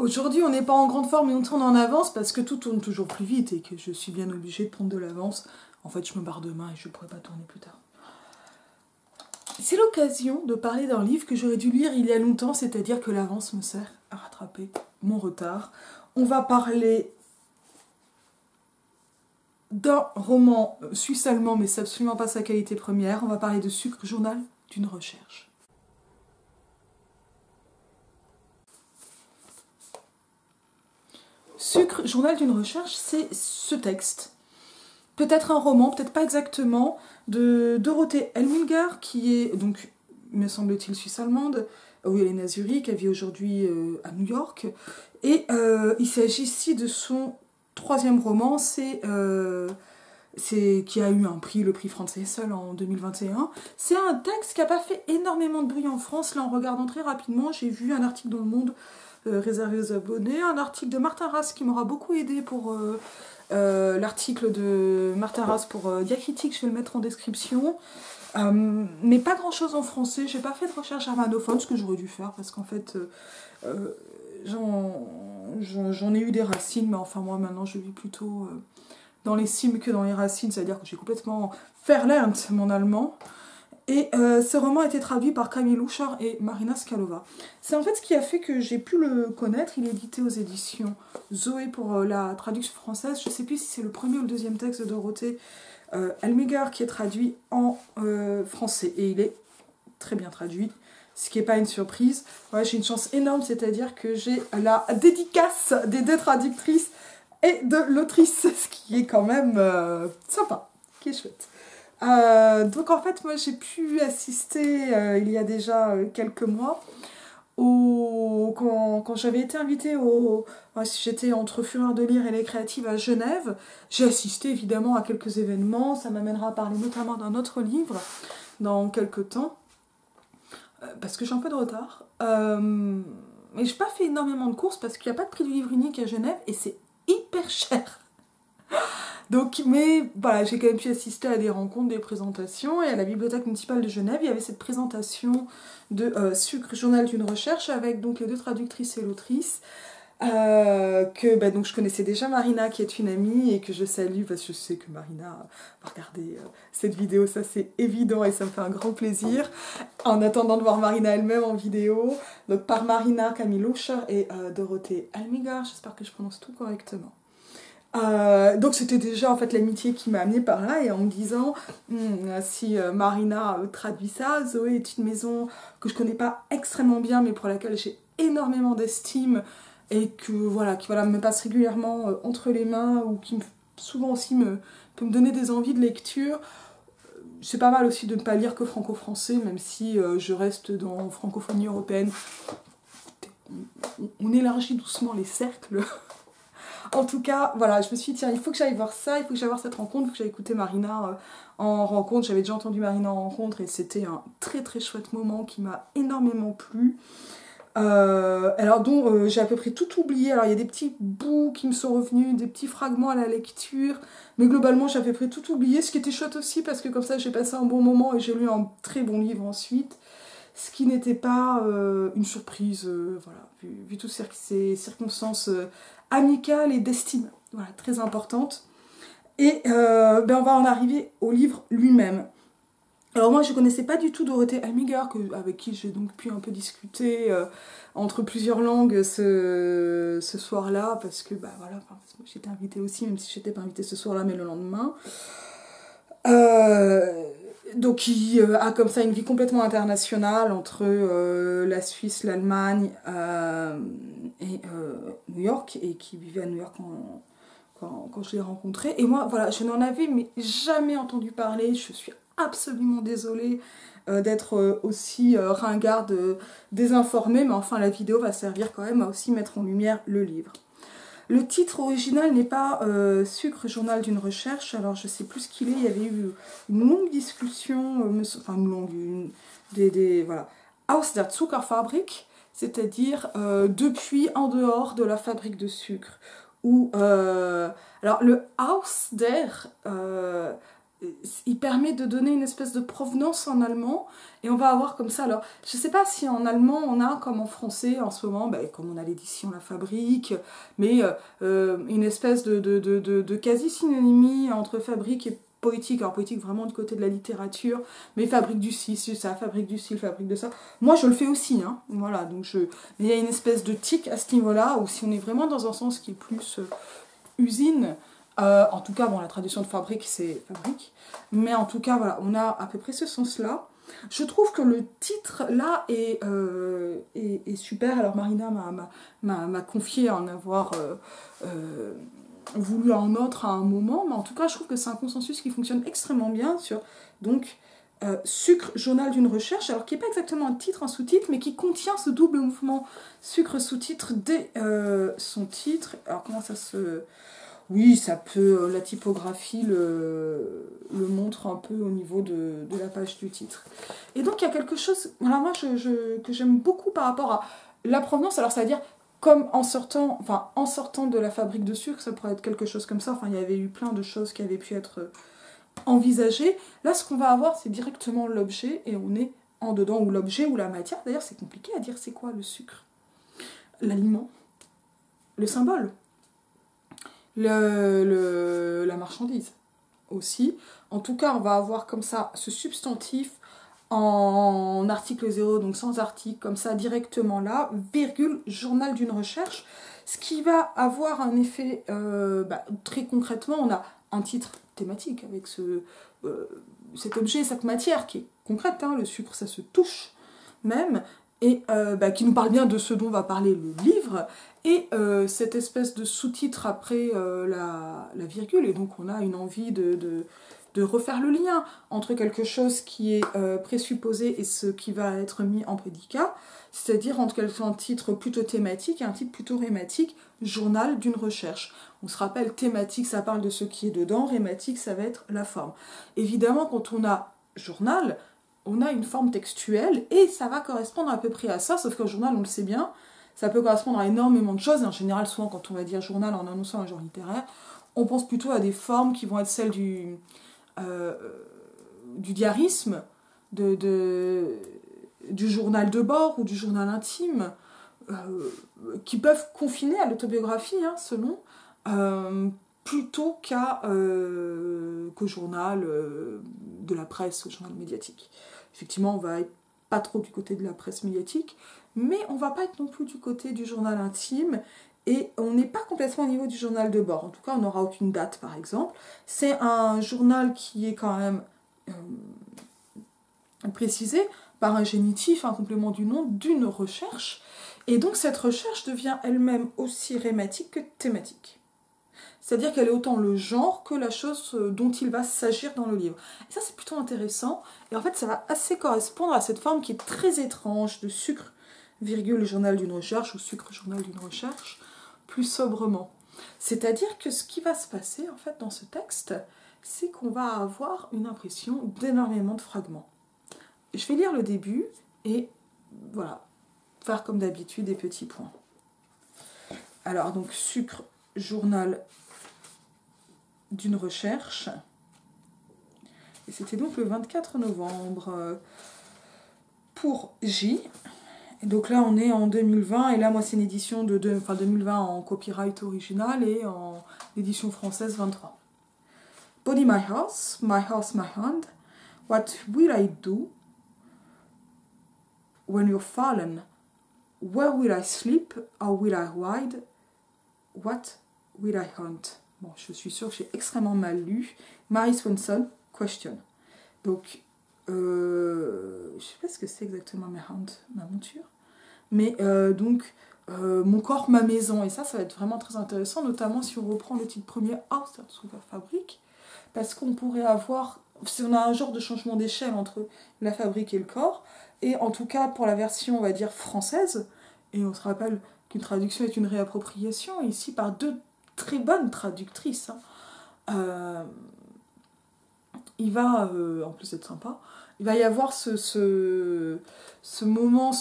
Aujourd'hui, on n'est pas en grande forme et on tourne en avance parce que tout tourne toujours plus vite et que je suis bien obligée de prendre de l'avance. En fait, je me barre demain et je ne pourrai pas tourner plus tard. C'est l'occasion de parler d'un livre que j'aurais dû lire il y a longtemps, c'est-à-dire que l'avance me sert à rattraper mon retard. On va parler d'un roman suisse-allemand, mais c'est absolument pas sa qualité première. On va parler de Sucre, journal d'une recherche. Sucre, journal d'une recherche, c'est ce texte. Peut-être un roman, peut-être pas exactement, de Dorothée Elminger, qui est, donc, me semble-t-il, suisse-allemande, où elle est née à Zurich, elle vit aujourd'hui à New York. Et il s'agit ici de son troisième roman, qui a eu un prix, le prix Franz Hessel en 2021. C'est un texte qui n'a pas fait énormément de bruit en France. Là, en regardant très rapidement, j'ai vu un article dans Le Monde réservé aux abonnés, un article de Martin Ras qui m'aura beaucoup aidé pour l'article de Martin Ras pour Diacritique, je vais le mettre en description. Mais pas grand chose en français, j'ai pas fait de recherche germanophone, ce que j'aurais dû faire parce qu'en fait j'en ai eu des racines, mais enfin moi maintenant je vis plutôt dans les cimes que dans les racines, c'est-à-dire que j'ai complètement verlernt mon allemand. Et ce roman a été traduit par Camille Luscher et Marina Skalova. C'est en fait ce qui a fait que j'ai pu le connaître. Il est édité aux éditions Zoé pour la traduction française. Je ne sais plus si c'est le premier ou le deuxième texte de Dorothée Elminger qui est traduit en français. Et il est très bien traduit, ce qui n'est pas une surprise. Ouais, j'ai une chance énorme, c'est-à-dire que j'ai la dédicace des deux traductrices et de l'autrice, ce qui est quand même sympa, qui est chouette. Donc en fait moi j'ai pu assister il y a déjà quelques mois quand j'avais été invitée j'étais entre Fureur de lire et les créatives à Genève, j'ai assisté évidemment à quelques événements, ça m'amènera à parler notamment d'un autre livre dans quelques temps parce que j'ai un peu de retard mais j'ai pas fait énormément de courses parce qu'il n'y a pas de prix du livre unique à Genève et c'est hyper cher. Donc, mais voilà, j'ai quand même pu assister à des rencontres, des présentations, et à la Bibliothèque municipale de Genève, il y avait cette présentation de Sucre, journal d'une recherche, avec donc les deux traductrices et l'autrice, donc je connaissais déjà Marina, qui est une amie, et que je salue, parce que je sais que Marina va regarder cette vidéo, ça c'est évident, et ça me fait un grand plaisir, en attendant de voir Marina elle-même en vidéo, donc par Marina, Camille Luscher et Dorothée Elminger, j'espère que je prononce tout correctement. Donc c'était déjà en fait l'amitié qui m'a amenée par là et en me disant si Marina traduit ça, Zoé est une maison que je connais pas extrêmement bien mais pour laquelle j'ai énormément d'estime et que qui me passe régulièrement entre les mains ou qui souvent aussi peut me donner des envies de lecture. C'est pas mal aussi de ne pas lire que franco-français même si je reste dans francophonie européenne. On élargit doucement les cercles. En tout cas, voilà, je me suis dit, tiens, il faut que j'aille voir ça, il faut que j'aille voir cette rencontre, il faut que j'aille écouter Marina en rencontre. J'avais déjà entendu Marina en rencontre et c'était un très très chouette moment qui m'a énormément plu. Alors dont j'ai à peu près tout oublié. Alors il y a des petits bouts qui me sont revenus, des petits fragments à la lecture, mais globalement j'ai à peu près tout oublié, ce qui était chouette aussi parce que comme ça j'ai passé un bon moment et j'ai lu un très bon livre ensuite. Ce qui n'était pas une surprise, vu toutes ces circonstances amicales et d'estime, très importantes. Et on va en arriver au livre lui-même. Alors moi je ne connaissais pas du tout Dorothée Elminger, avec qui j'ai donc pu un peu discuter entre plusieurs langues ce soir-là, parce que j'étais invitée aussi, même si je n'étais pas invitée ce soir-là, mais le lendemain. Donc il a comme ça une vie complètement internationale entre la Suisse, l'Allemagne et New York, et qui vivait à New York quand je l'ai rencontré. Et moi, voilà, je n'en avais mais jamais entendu parler. Je suis absolument désolée d'être aussi ringarde, désinformée, mais enfin la vidéo va servir quand même à aussi mettre en lumière le livre. Le titre original n'est pas Sucre, journal d'une recherche, alors je sais plus ce qu'il est, il y avait eu une longue discussion, Aus der Zuckerfabrik, c'est-à-dire depuis, en dehors de la fabrique de sucre. Alors le Aus der, il permet de donner une espèce de provenance en allemand, et on va avoir comme ça, alors je sais pas si en allemand on a comme en français en ce moment, comme on a l'édition La Fabrique, mais une espèce de quasi-synonymie entre fabrique et poétique, alors poétique vraiment du côté de la littérature, mais fabrique du ci, c'est ça, fabrique du ci, fabrique de ça. Moi je le fais aussi, hein, voilà, mais il y a une espèce de tic à ce niveau-là, où si on est vraiment dans un sens qui est plus usine, en tout cas, bon, la traduction de fabrique, c'est fabrique, mais en tout cas, voilà, on a à peu près ce sens-là. Je trouve que le titre, là, est super. Alors, Marina m'a confié en avoir voulu un autre à un moment, mais en tout cas, je trouve que c'est un consensus qui fonctionne extrêmement bien sur, donc, Sucre, journal d'une recherche, alors qui n'est pas exactement un titre, un sous-titre, mais qui contient ce double mouvement Sucre, sous-titre, dès son titre. Alors, comment ça se... Oui, ça peut, la typographie le montre un peu au niveau de la page du titre. Et donc il y a quelque chose, voilà, moi que j'aime beaucoup par rapport à la provenance, alors ça veut dire comme en sortant de la fabrique de sucre, ça pourrait être quelque chose comme ça, enfin il y avait eu plein de choses qui avaient pu être envisagées. Là ce qu'on va avoir c'est directement l'objet et on est en dedans, ou l'objet ou la matière, d'ailleurs c'est compliqué à dire c'est quoi le sucre, l'aliment, le symbole. La marchandise aussi. En tout cas, on va avoir comme ça ce substantif en article 0, donc sans article, comme ça directement là, virgule, journal d'une recherche, ce qui va avoir un effet, très concrètement, on a un titre thématique avec cet objet, cette matière qui est concrète, hein, le sucre ça se touche même, et qui nous parle bien de ce dont va parler le livre, et cette espèce de sous-titre après la virgule, et donc on a une envie de refaire le lien entre quelque chose qui est présupposé et ce qui va être mis en prédicat, c'est-à-dire entre un titre plutôt thématique et un titre plutôt rématique, journal d'une recherche. On se rappelle, thématique, ça parle de ce qui est dedans, rématique, ça va être la forme. Évidemment, quand on a journal, on a une forme textuelle et ça va correspondre à peu près à ça, sauf qu'un journal, on le sait bien, ça peut correspondre à énormément de choses, et en général, souvent quand on va dire journal en annonçant un genre littéraire, on pense plutôt à des formes qui vont être celles du diarisme, du journal de bord ou du journal intime, qui peuvent confiner à l'autobiographie, hein, selon, plutôt qu'au journal de la presse, au journal médiatique. Effectivement, on va être pas trop du côté de la presse médiatique, mais on va pas être non plus du côté du journal intime, et on n'est pas complètement au niveau du journal de bord. En tout cas, on n'aura aucune date, par exemple. C'est un journal qui est quand même précisé par un génitif, un complément du nom, d'une recherche. Et donc, cette recherche devient elle-même aussi rématique que thématique. C'est-à-dire qu'elle est autant le genre que la chose dont il va s'agir dans le livre. Et ça, c'est plutôt intéressant. Et en fait, ça va assez correspondre à cette forme qui est très étrange de sucre, virgule, journal d'une recherche, ou sucre, journal d'une recherche, plus sobrement. C'est-à-dire que ce qui va se passer, en fait, dans ce texte, c'est qu'on va avoir une impression d'énormément de fragments. Je vais lire le début et, voilà, faire comme d'habitude des petits points. Alors, donc, sucre, journal d'une recherche. Et c'était donc le 24 novembre pour J. Et donc là, on est en 2020. Et là, moi, c'est une édition de 2020 en copyright original et en édition française 23. Body my house, my hand. What will I do when you're fallen? Where will I sleep or will I ride? What will I hunt? Bon, je suis sûre que j'ai extrêmement mal lu. Mary Swanson, question. Donc, je sais pas ce que c'est exactement ma monture. Mais mon corps, ma maison. Et ça va être vraiment très intéressant, notamment si on reprend le titre premier, House, la fabrique. Parce qu'on pourrait avoir, si on a un genre de changement d'échelle entre la fabrique et le corps, et en tout cas pour la version, on va dire, française, et on se rappelle qu'une traduction est une réappropriation, ici par deux très bonnes traductrices, hein. Il va, en plus d'être sympa, il va y avoir ce moment,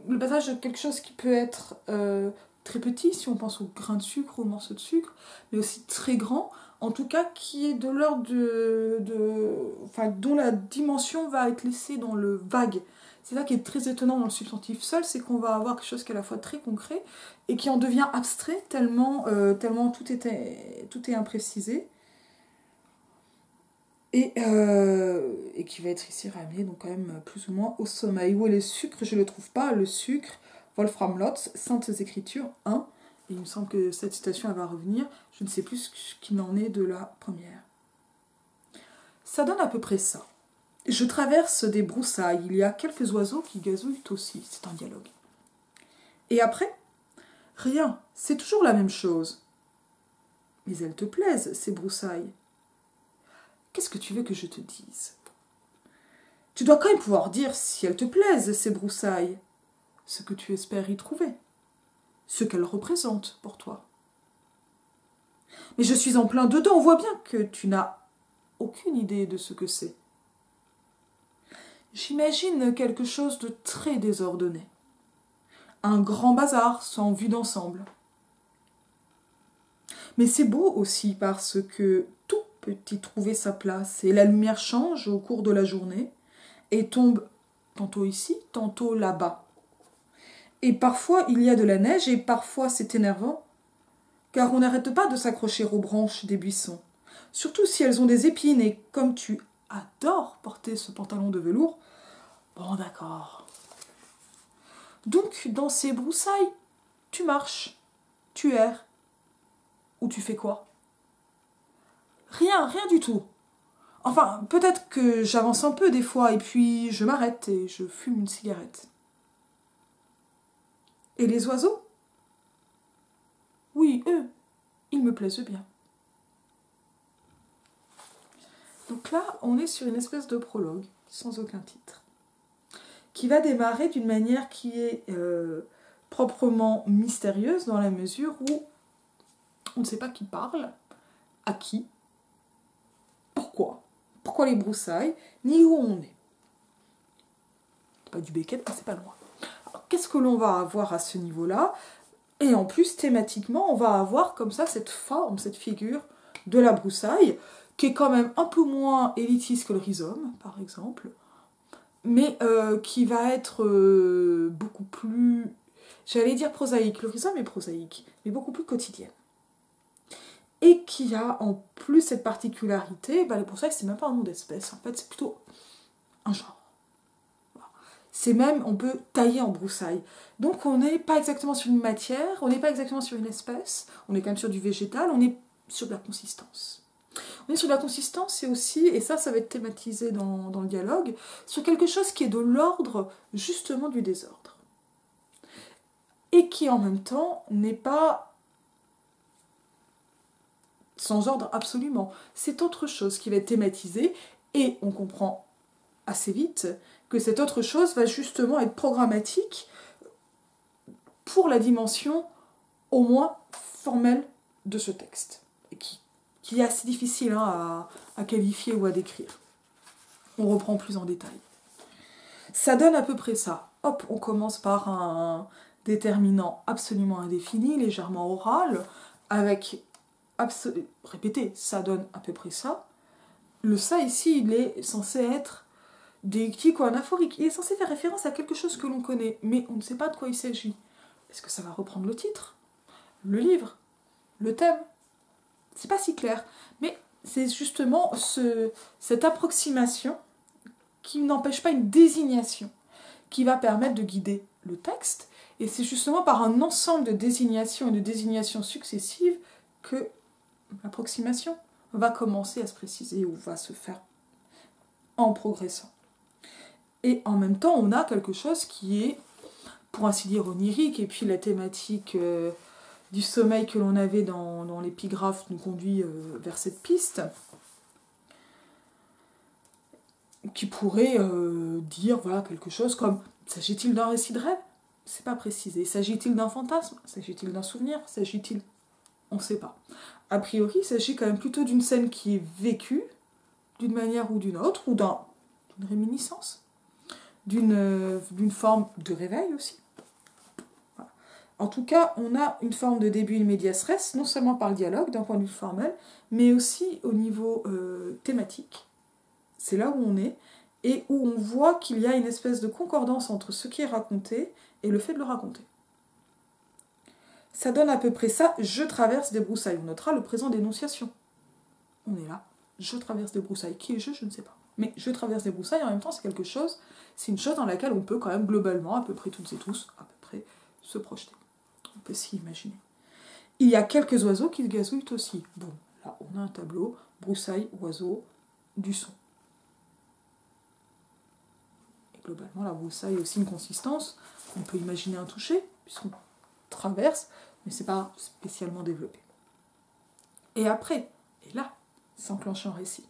le passage de quelque chose qui peut être très petit, si on pense au grain de sucre ou au morceau de sucre, mais aussi très grand, en tout cas qui est de l'ordre enfin, dont la dimension va être laissée dans le vague. C'est ça qui est très étonnant dans le substantif seul, c'est qu'on va avoir quelque chose qui est à la fois très concret et qui en devient abstrait tellement, tellement tout est imprécisé. Et qui va être ici ramené donc quand même plus ou moins au sommeil. Où est le sucre? Je ne le trouve pas. Le sucre, Wolfram Lotz, Saintes Écritures 1. Et il me semble que cette citation elle va revenir. Je ne sais plus ce qu'il en est de la première. Ça donne à peu près ça. Je traverse des broussailles. Il y a quelques oiseaux qui gazouillent aussi. C'est un dialogue. Et après, rien. C'est toujours la même chose. Mais elles te plaisent, ces broussailles. Qu'est-ce que tu veux que je te dise? Tu dois quand même pouvoir dire si elles te plaisent, ces broussailles. Ce que tu espères y trouver. Ce qu'elles représentent pour toi. Mais je suis en plein dedans. On voit bien que tu n'as aucune idée de ce que c'est. J'imagine quelque chose de très désordonné. Un grand bazar sans vue d'ensemble. Mais c'est beau aussi parce que tout peut y trouver sa place et la lumière change au cours de la journée et tombe tantôt ici, tantôt là-bas. Et parfois il y a de la neige et parfois c'est énervant, car on n'arrête pas de s'accrocher aux branches des buissons, surtout si elles ont des épines et comme tu adores porter ce pantalon de velours, bon d'accord. Donc dans ces broussailles, tu marches, tu erres, ou tu fais quoi? Rien du tout. Enfin, peut-être que j'avance un peu des fois et puis je m'arrête et je fume une cigarette. Et les oiseaux? Oui, eux, ils me plaisent bien. Donc là, on est sur une espèce de prologue, sans aucun titre, qui va démarrer d'une manière qui est proprement mystérieuse dans la mesure où on ne sait pas qui parle, à qui, pourquoi les broussailles, ni où on est. C'est pas du Beckett, mais c'est pas loin. Alors, qu'est-ce que l'on va avoir à ce niveau-là? Et en plus, thématiquement, on va avoir comme ça cette forme, cette figure de la broussaille, qui est quand même un peu moins élitiste que le rhizome, par exemple, mais qui va être beaucoup plus, j'allais dire prosaïque, le rhizome est prosaïque, mais beaucoup plus quotidienne. Et qui a en plus cette particularité, les broussailles, c'est même pas un nom d'espèce, en fait, c'est plutôt un genre. C'est même, on peut tailler en broussaille. Donc on n'est pas exactement sur une matière, on n'est pas exactement sur une espèce, on est quand même sur du végétal, on est sur de la consistance. On est sur de la consistance et aussi, et ça va être thématisé dans le dialogue, sur quelque chose qui est de l'ordre justement du désordre. Et qui en même temps n'est pas sans ordre absolument. C'est autre chose qui va être thématisé et on comprend assez vite que cette autre chose va justement être programmatique pour la dimension au moins formelle de ce texte, et qui est assez difficile à qualifier ou à décrire. On reprend plus en détail. Ça donne à peu près ça. Hop, on commence par un déterminant absolument indéfini, légèrement oral, avec répétez, ça donne à peu près ça. Le ça ici, il est censé être déictique ou anaphorique. Il est censé faire référence à quelque chose que l'on connaît, mais on ne sait pas de quoi il s'agit. Est-ce que ça va reprendre le titre, le livre, le thème? C'est pas si clair. Mais c'est justement cette approximation qui n'empêche pas une désignation, qui va permettre de guider le texte. Et c'est justement par un ensemble de désignations et de désignations successives que l'approximation va commencer à se préciser ou va se faire en progressant. Et en même temps, on a quelque chose qui est, pour ainsi dire, onirique, et puis la thématique du sommeil que l'on avait dans l'épigraphe nous conduit vers cette piste, qui pourrait dire voilà, quelque chose comme « s'agit-il d'un récit de rêve ?» C'est pas précisé. S'agit-il d'un fantasme? S'agit-il d'un souvenir? S'agit-il... On ne sait pas. A priori, il s'agit quand même plutôt d'une scène qui est vécue, d'une manière ou d'une autre, ou d'une réminiscence, d'une forme de réveil aussi. Voilà. En tout cas, on a une forme de début in medias res, non seulement par le dialogue, d'un point de vue formel, mais aussi au niveau thématique. C'est là où on est, et où on voit qu'il y a une espèce de concordance entre ce qui est raconté et le fait de le raconter. Ça donne à peu près ça, je traverse des broussailles. On notera le présent d'énonciation. On est là, je traverse des broussailles. Qui est je ne sais pas. Mais je traverse des broussailles, en même temps, c'est une chose dans laquelle on peut quand même globalement, à peu près toutes et tous, à peu près, se projeter. On peut s'y imaginer. Il y a quelques oiseaux qui gazouillent aussi. Bon, là, on a un tableau, broussailles, oiseaux, du son. Et globalement, la broussaille a aussi une consistance. On peut imaginer un toucher, puisqu'on traverse, mais c'est pas spécialement développé. Et après, et là, s'enclenche un récit.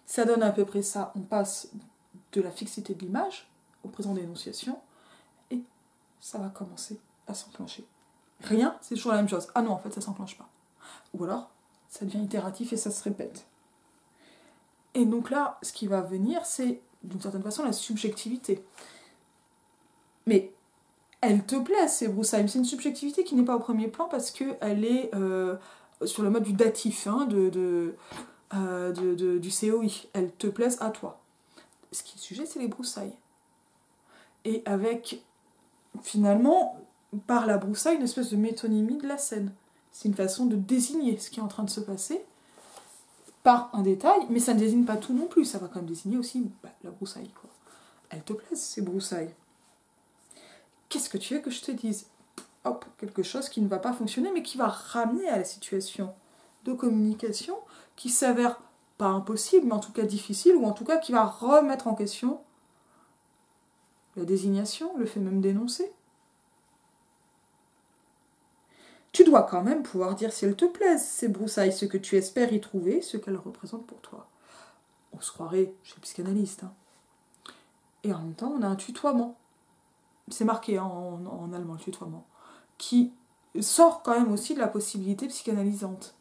Ça donne à peu près ça, on passe de la fixité de l'image au présent d'énonciation, et ça va commencer à s'enclencher. Rien, c'est toujours la même chose. Ah non, en fait, ça s'enclenche pas. Ou alors, ça devient itératif et ça se répète. Et donc là, ce qui va venir, c'est, d'une certaine façon, la subjectivité. Mais elle te plaît, ces broussailles. C'est une subjectivité qui n'est pas au premier plan parce qu'elle est sur le mode du datif, hein, du COI. Elle te plaise à toi. Ce qui est sujet, c'est les broussailles. Et avec, finalement, par la broussaille, une espèce de métonymie de la scène. C'est une façon de désigner ce qui est en train de se passer par un détail, mais ça ne désigne pas tout non plus. Ça va quand même désigner aussi la broussaille, quoi. Elles te plaisent, ces broussailles. Qu'est-ce que tu veux que je te dise ? Hop, quelque chose qui ne va pas fonctionner, mais qui va ramener à la situation de communication qui s'avère pas impossible, mais en tout cas difficile, ou en tout cas qui va remettre en question la désignation, le fait même d'énoncer. Tu dois quand même pouvoir dire si elles te plaisent, ces broussailles, ce que tu espères y trouver, ce qu'elles représentent pour toi. On se croirait chez le psychanalyste. Hein. Et en même temps, on a un tutoiement. C'est marqué en allemand, le tutoiement, qui sort quand même aussi de la possibilité psychanalysante.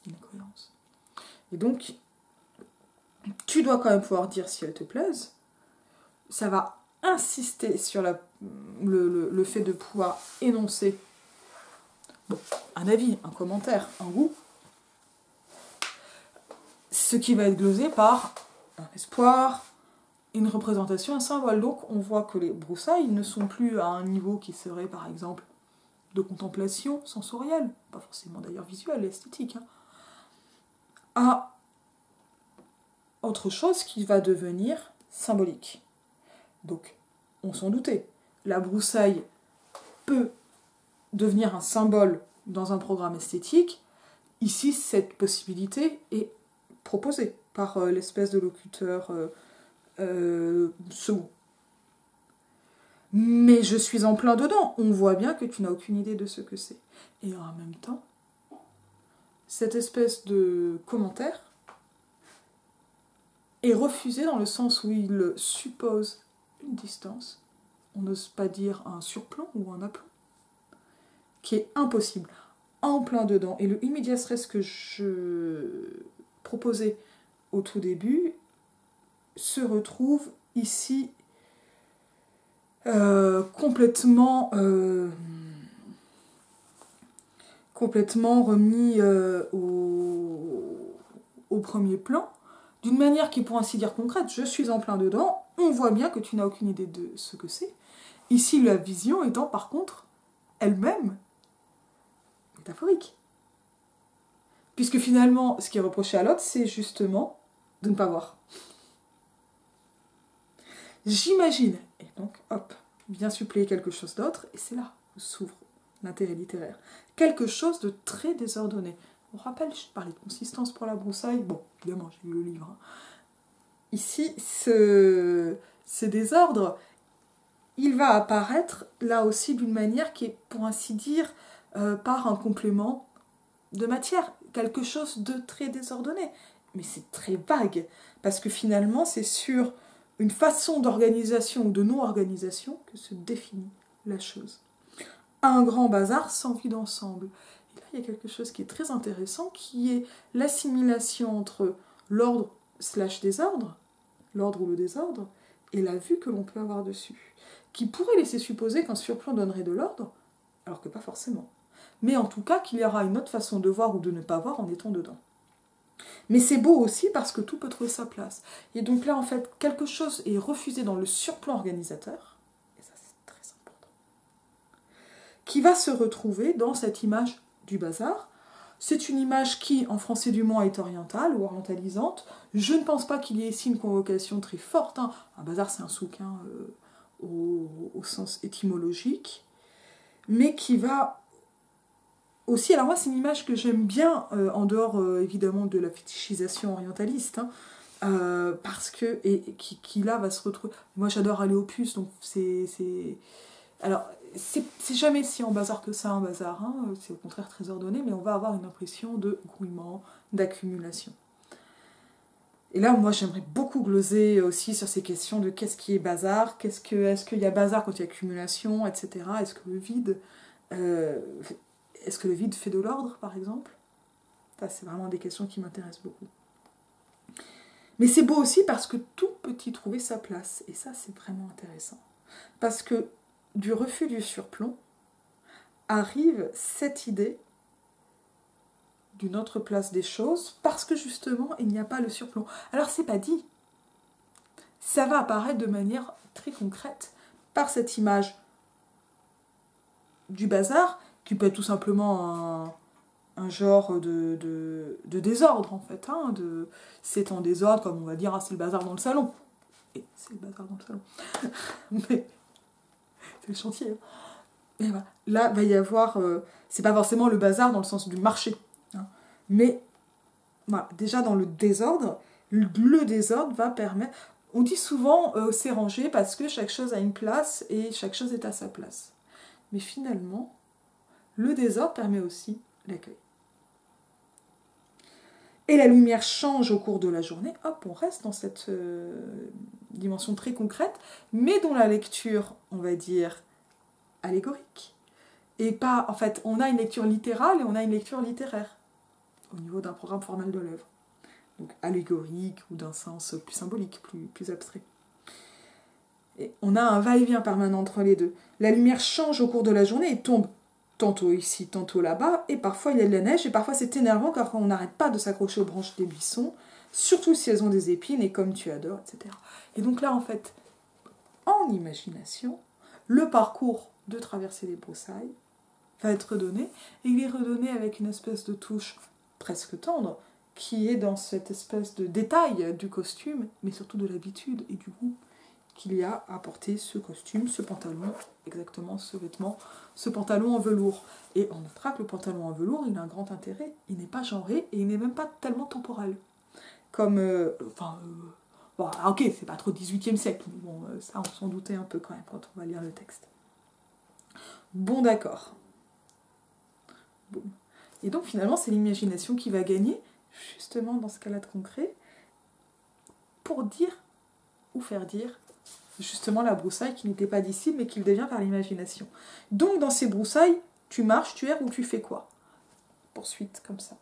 Une incohérence. Et donc, tu dois quand même pouvoir dire si elles te plaisent. Ça va insister sur le fait de pouvoir énoncer un avis, un commentaire, un goût. Ce qui va être glosé par un espoir, une représentation, un symbole. Donc on voit que les broussailles ne sont plus à un niveau qui serait par exemple de contemplation sensorielle, pas forcément d'ailleurs visuelle, esthétique, hein, à autre chose qui va devenir symbolique. Donc on s'en doutait, la broussaille peut devenir un symbole dans un programme esthétique. Ici, cette possibilité est proposée par l'espèce de locuteur second. Mais je suis en plein dedans. On voit bien que tu n'as aucune idée de ce que c'est. Et en même temps, cette espèce de commentaire est refusé dans le sens où il suppose une distance. On n'ose pas dire un surplomb ou un aplomb, qui est impossible. En plein dedans. Et le in medias res que je proposais au tout début se retrouve ici complètement remis au premier plan, d'une manière qui est pour ainsi dire concrète. Je suis en plein dedans, on voit bien que tu n'as aucune idée de ce que c'est. Ici, la vision étant par contre elle-même métaphorique. Puisque finalement, ce qui est reproché à l'autre, c'est justement de ne pas voir. J'imagine, et donc, hop, vient suppléer quelque chose d'autre, et c'est là où s'ouvre l'intérêt littéraire. Quelque chose de très désordonné. On rappelle, je parlais de consistance pour la broussaille, bon, évidemment, j'ai lu le livre. Hein. Ici, ce désordre, il va apparaître, là aussi, d'une manière qui est, pour ainsi dire, par un complément de matière, quelque chose de très désordonné. Mais c'est très vague, parce que finalement, c'est sur une façon d'organisation ou de non-organisation que se définit la chose. Un grand bazar sans vie d'ensemble. Et là, il y a quelque chose qui est très intéressant, qui est l'assimilation entre l'ordre/désordre, l'ordre ou le désordre, et la vue que l'on peut avoir dessus. qui pourrait laisser supposer qu'un surplomb donnerait de l'ordre, alors que pas forcément. Mais en tout cas qu'il y aura une autre façon de voir ou de ne pas voir en étant dedans. Mais c'est beau aussi parce que tout peut trouver sa place. Et donc là, en fait, quelque chose est refusé dans le surplomb organisateur, et ça c'est très important, qui va se retrouver dans cette image du bazar. C'est une image qui, en français du moins, est orientale ou orientalisante. Je ne pense pas qu'il y ait ici une convocation très forte. Hein. Un bazar, c'est un souk au sens étymologique, mais qui va aussi... Alors moi, c'est une image que j'aime bien, en dehors, évidemment, de la fétichisation orientaliste, hein, parce que... Et qui, là, va se retrouver... Moi, j'adore aller au puces, donc c'est... Alors, c'est jamais si en bazar que ça, un bazar, hein. C'est au contraire très ordonné, mais on va avoir une impression de grouillement, d'accumulation. Et là, moi, j'aimerais beaucoup gloser aussi sur ces questions de qu'est-ce qui est bazar, est-ce qu'il y a bazar quand il y a accumulation, etc. Est-ce que le vide fait de l'ordre, par exemple? Ça, c'est vraiment des questions qui m'intéressent beaucoup. Mais c'est beau aussi parce que tout peut y trouver sa place, et ça, c'est vraiment intéressant. Parce que du refus du surplomb arrive cette idée d'une autre place des choses, parce que justement, il n'y a pas le surplomb. Alors, c'est pas dit. Ça va apparaître de manière très concrète par cette image du bazar, qui peut être tout simplement un genre de désordre, en fait. Hein, c'est en désordre, comme on va dire, ah, c'est le bazar dans le salon. Et c'est le bazar dans le salon. Mais c'est le chantier. Hein. Et voilà. Là, va y avoir... c'est pas forcément le bazar dans le sens du marché. Hein, mais, voilà, déjà dans le désordre va permettre... On dit souvent c'est rangé parce que chaque chose a une place et chaque chose est à sa place. Mais finalement, le désordre permet aussi l'accueil. Et la lumière change au cours de la journée. Hop, on reste dans cette dimension très concrète, mais dont la lecture, on va dire, allégorique. Et pas, en fait, on a une lecture littérale et on a une lecture littéraire au niveau d'un programme formel de l'œuvre. Donc allégorique ou d'un sens plus symbolique, plus abstrait. Et on a un va-et-vient permanent entre les deux. La lumière change au cours de la journée et tombe tantôt ici, tantôt là-bas, et parfois il y a de la neige, et parfois c'est énervant car on n'arrête pas de s'accrocher aux branches des buissons, surtout si elles ont des épines, et comme tu adores, etc. Et donc là, en fait, en imagination, le parcours de traverser les broussailles va être redonné, et il est redonné avec une espèce de touche presque tendre, qui est dans cette espèce de détail du costume, mais surtout de l'habitude et du goût qu'il y a à porter ce costume, ce pantalon, exactement ce vêtement, ce pantalon en velours. Et on notera que le pantalon en velours, il a un grand intérêt, il n'est pas genré et il n'est même pas tellement temporel. Comme, bon, ok, c'est pas trop 18e siècle, mais bon, ça on s'en doutait un peu quand même quand on va lire le texte. Bon, d'accord. Bon. Et donc finalement, c'est l'imagination qui va gagner, justement dans ce cas-là de concret, pour dire ou faire dire justement la broussaille qui n'était pas d'ici, mais qui le devient par l'imagination. Donc dans ces broussailles, tu marches, tu erres ou tu fais quoi? Poursuite comme ça.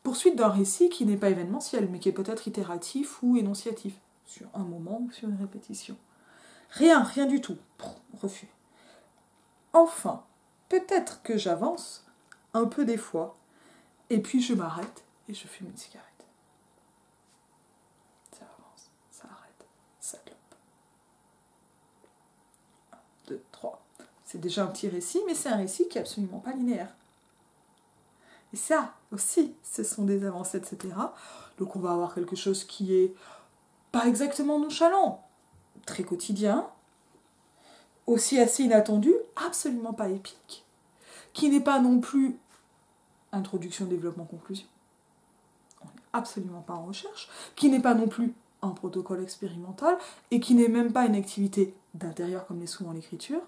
Poursuite d'un récit qui n'est pas événementiel, mais qui est peut-être itératif ou énonciatif, sur un moment ou sur une répétition. Rien du tout. Refus. Enfin, peut-être que j'avance, un peu des fois, et puis je m'arrête et je fume une cigarette. Ça avance, ça arrête, ça clope. 1, 2, 3. C'est déjà un petit récit, mais c'est un récit qui n'est absolument pas linéaire. Et ça aussi, ce sont des avancées, etc. Donc on va avoir quelque chose qui est pas exactement nonchalant, très quotidien, aussi assez inattendu, absolument pas épique, qui n'est pas non plus introduction, développement, conclusion. On n'est absolument pas en recherche, qui n'est pas non plus un protocole expérimental, et qui n'est même pas une activité d'intérieur comme l'est souvent l'écriture,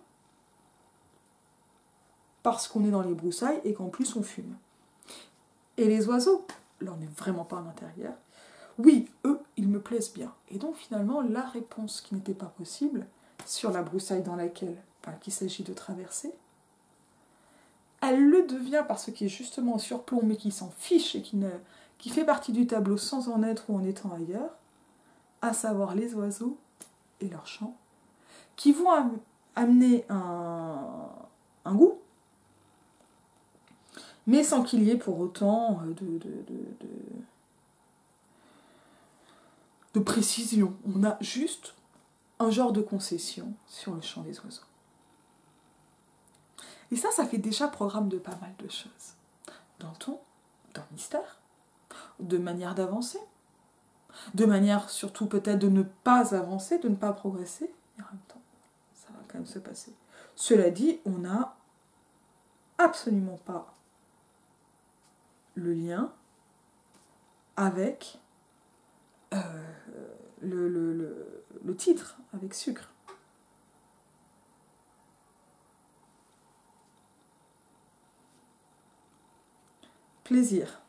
parce qu'on est dans les broussailles et qu'en plus on fume. Et les oiseaux, là on n'est vraiment pas en intérieur, oui, eux, ils me plaisent bien. Et donc finalement, la réponse qui n'était pas possible, sur la broussaille dans laquelle qu'il s'agit de traverser, elle le devient par ce qui est justement au surplomb, mais qui s'en fiche et qui fait partie du tableau sans en être ou en étant ailleurs, à savoir les oiseaux et leurs chants, qui vont amener un goût, mais sans qu'il y ait pour autant de précision. On a juste un genre de concession sur le chant des oiseaux. Et ça fait déjà programme de pas mal de choses. Dans le ton, dans le mystère, de manière d'avancer, de manière surtout peut-être de ne pas avancer, de ne pas progresser, et en même temps, ça va quand même se passer. Cela dit, on n'a absolument pas le lien avec le titre, avec sucre. Plaisir.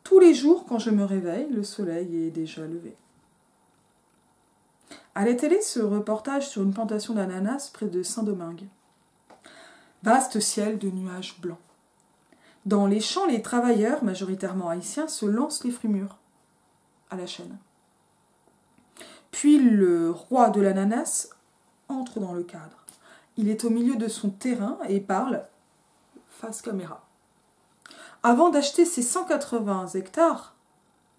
Tous les jours, quand je me réveille, le soleil est déjà levé. À la télé, ce reportage sur une plantation d'ananas près de Saint-Domingue. Vaste ciel de nuages blancs. Dans les champs, les travailleurs, majoritairement haïtiens, se lancent les fruits mûrs à la chaîne. Puis le roi de l'ananas entre dans le cadre. Il est au milieu de son terrain et parle face caméra. Avant d'acheter ses 180 hectares,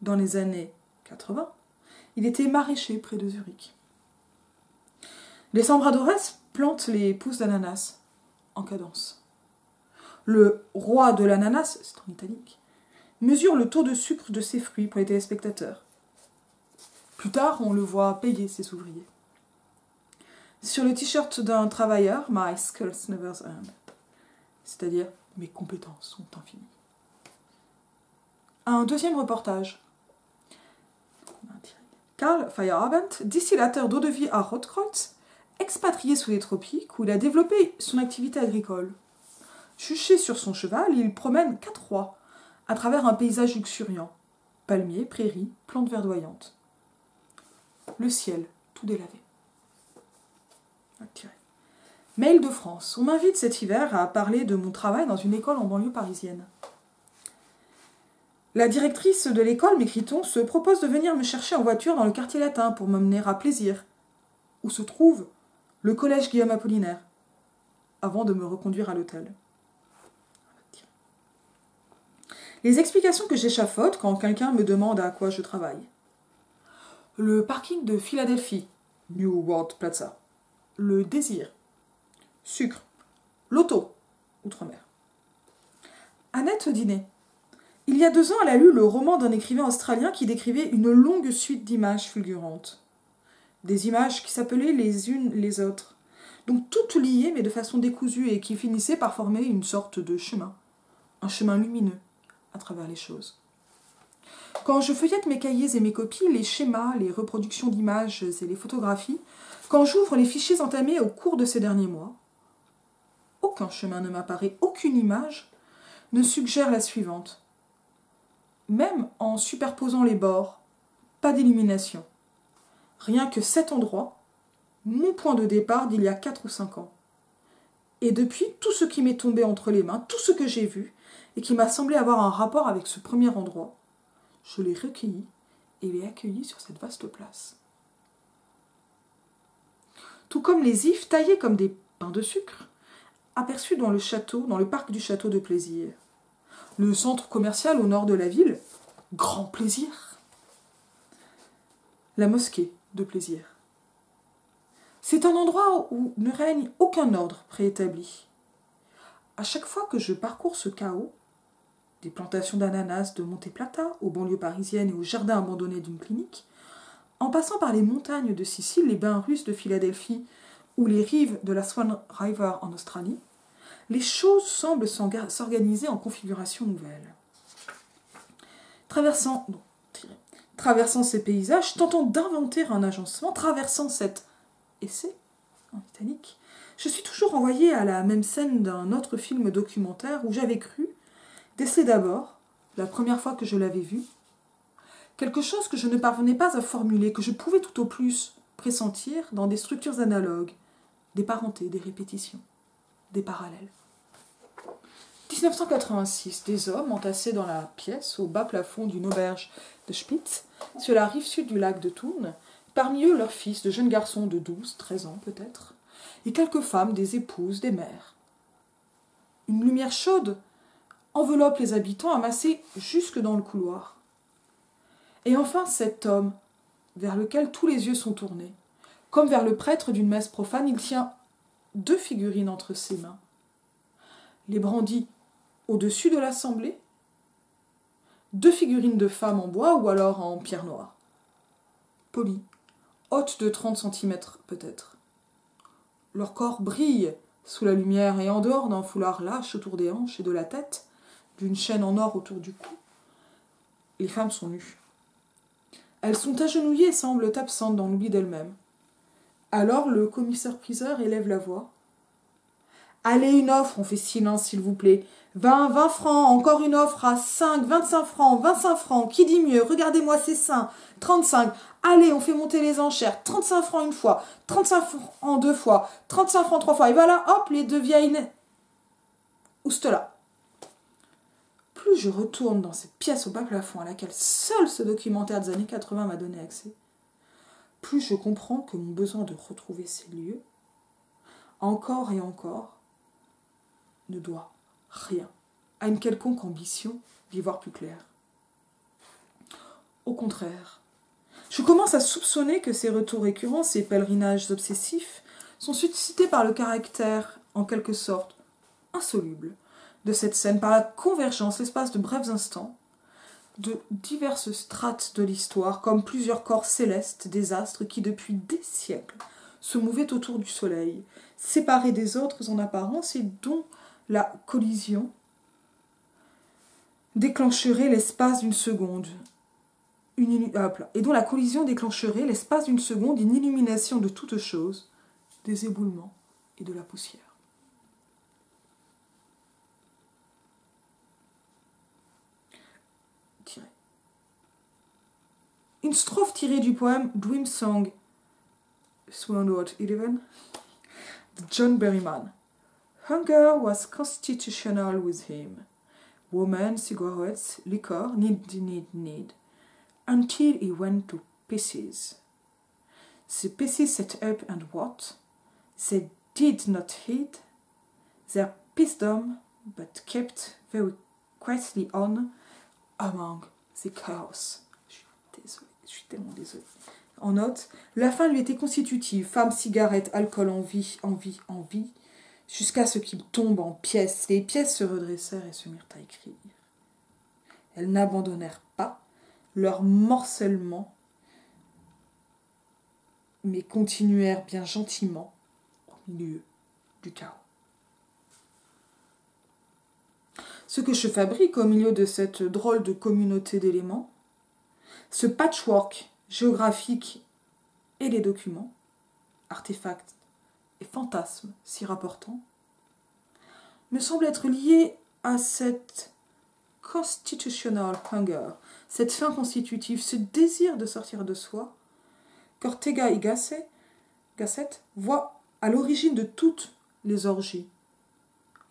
dans les années 80, il était maraîcher près de Zurich. Les sembradores plantent les pousses d'ananas en cadence. Le roi de l'ananas, c'est en italique, mesure le taux de sucre de ses fruits pour les téléspectateurs. Plus tard, on le voit payer ses ouvriers. Sur le t-shirt d'un travailleur, « My skills never end », c'est-à-dire « Mes compétences sont infinies ». Un deuxième reportage. Karl Feierabend, distillateur d'eau-de-vie à Rotkreuz, expatrié sous les tropiques où il a développé son activité agricole. Juché sur son cheval, il promène 4 rois à travers un paysage luxuriant. Palmiers, prairies, plantes verdoyantes. Le ciel, tout délavé. Mail de France. On m'invite cet hiver à parler de mon travail dans une école en banlieue parisienne. La directrice de l'école, m'écrit-on, se propose de venir me chercher en voiture dans le quartier latin pour m'emmener à Plaisir, où se trouve le collège Guillaume Apollinaire, avant de me reconduire à l'hôtel. Les explications que j'échafaude quand quelqu'un me demande à quoi je travaille. Le parking de Philadelphie, New World Plaza. Le désir. Sucre. L'auto. Outre-mer. Annette Dinet. Il y a 2 ans, elle a lu le roman d'un écrivain australien qui décrivait une longue suite d'images fulgurantes. Des images qui s'appelaient les unes les autres. Donc toutes liées mais de façon décousue et qui finissaient par former une sorte de chemin. Un chemin lumineux à travers les choses. Quand je feuillette mes cahiers et mes copies, les schémas, les reproductions d'images et les photographies, quand j'ouvre les fichiers entamés au cours de ces derniers mois, aucun chemin ne m'apparaît, aucune image ne suggère la suivante. Même en superposant les bords, pas d'illumination. Rien que cet endroit, mon point de départ d'il y a 4 ou 5 ans. Et depuis, tout ce qui m'est tombé entre les mains, tout ce que j'ai vu, et qui m'a semblé avoir un rapport avec ce premier endroit, je l'ai recueilli et l'ai accueilli sur cette vaste place. Tout comme les ifs taillés comme des pains de sucre, aperçus dans le château, dans le parc du château de Plaisir. Le centre commercial au nord de la ville, grand plaisir. La mosquée de Plaisir. C'est un endroit où ne règne aucun ordre préétabli. À chaque fois que je parcours ce chaos, des plantations d'ananas de Monte Plata, aux banlieues parisiennes et aux jardins abandonnés d'une clinique, en passant par les montagnes de Sicile, les bains russes de Philadelphie ou les rives de la Swan River en Australie, les choses semblent s'organiser en configuration nouvelle. Traversant ces paysages, tentant d'inventer un agencement, traversant cet essai, en italique, je suis toujours envoyée à la même scène d'un autre film documentaire où j'avais cru déceler d'abord, la première fois que je l'avais vu, quelque chose que je ne parvenais pas à formuler, que je pouvais tout au plus pressentir dans des structures analogues, des parentés, des répétitions, des parallèles. 1986, des hommes entassés dans la pièce, au bas plafond d'une auberge de Spitz, sur la rive sud du lac de Thun, parmi eux leurs fils, de jeunes garçons de 12, 13 ans peut-être, et quelques femmes, des épouses, des mères. Une lumière chaude enveloppe les habitants amassés jusque dans le couloir. Et enfin cet homme, vers lequel tous les yeux sont tournés. Comme vers le prêtre d'une messe profane, il tient 2 figurines entre ses mains. Les brandit au-dessus de l'assemblée, 2 figurines de femmes en bois ou alors en pierre noire. Polies, hautes de 30 cm peut-être. Leur corps brille sous la lumière et en dehors d'un foulard lâche autour des hanches et de la tête, d'une chaîne en or autour du cou, les femmes sont nues. Elles sont agenouillées et semblent absentes dans l'oubli d'elles-mêmes. Alors le commissaire-priseur élève la voix. « Allez, une offre, on fait silence s'il vous plaît. 20, 20 francs, encore une offre à 5, 25 francs, 25 francs, qui dit mieux, regardez-moi ces seins, 35, allez, on fait monter les enchères, 35 francs une fois, 35 francs 2 fois, 35 francs 3 fois, et voilà, hop, les 2 vieilles... Oust là. Plus je retourne dans cette pièce au bas plafond à laquelle seul ce documentaire des années 80 m'a donné accès, plus je comprends que mon besoin de retrouver ces lieux, encore et encore, ne doit rien à une quelconque ambition d'y voir plus clair. Au contraire, je commence à soupçonner que ces retours récurrents, ces pèlerinages obsessifs, sont suscités par le caractère, en quelque sorte, insoluble de cette scène, par la convergence, l'espace de brefs instants, de diverses strates de l'histoire, comme plusieurs corps célestes des astres qui, depuis des siècles, se mouvaient autour du soleil, séparés des autres en apparence et dont la collision déclencherait l'espace d'une seconde. Et dont la collision déclencherait l'espace d'une seconde une illumination de toutes choses, des éboulements et de la poussière. Une strophe tirée du poème Dream Song, Swanward 11, de John Berryman. Hunger was constitutional with him. Women, cigarettes, liquor, need, until he went to pieces. The pieces set up and what? They did not heed their pisdom, but kept very quietly on among the chaos. Je suis tellement désolée. En note, la fin lui était constitutive, femme, cigarette, alcool, envie, jusqu'à ce qu'il tombe en pièces. Les pièces se redressèrent et se mirent à écrire. Elles n'abandonnèrent pas leur morcellement, mais continuèrent bien gentiment au milieu du chaos. Ce que je fabrique au milieu de cette drôle de communauté d'éléments, ce patchwork géographique et les documents, artefacts et fantasmes s'y rapportant, me semble être lié à cette constitutional hunger, cette faim constitutive, ce désir de sortir de soi, qu'Ortega y Gasset voit à l'origine de toutes les orgies,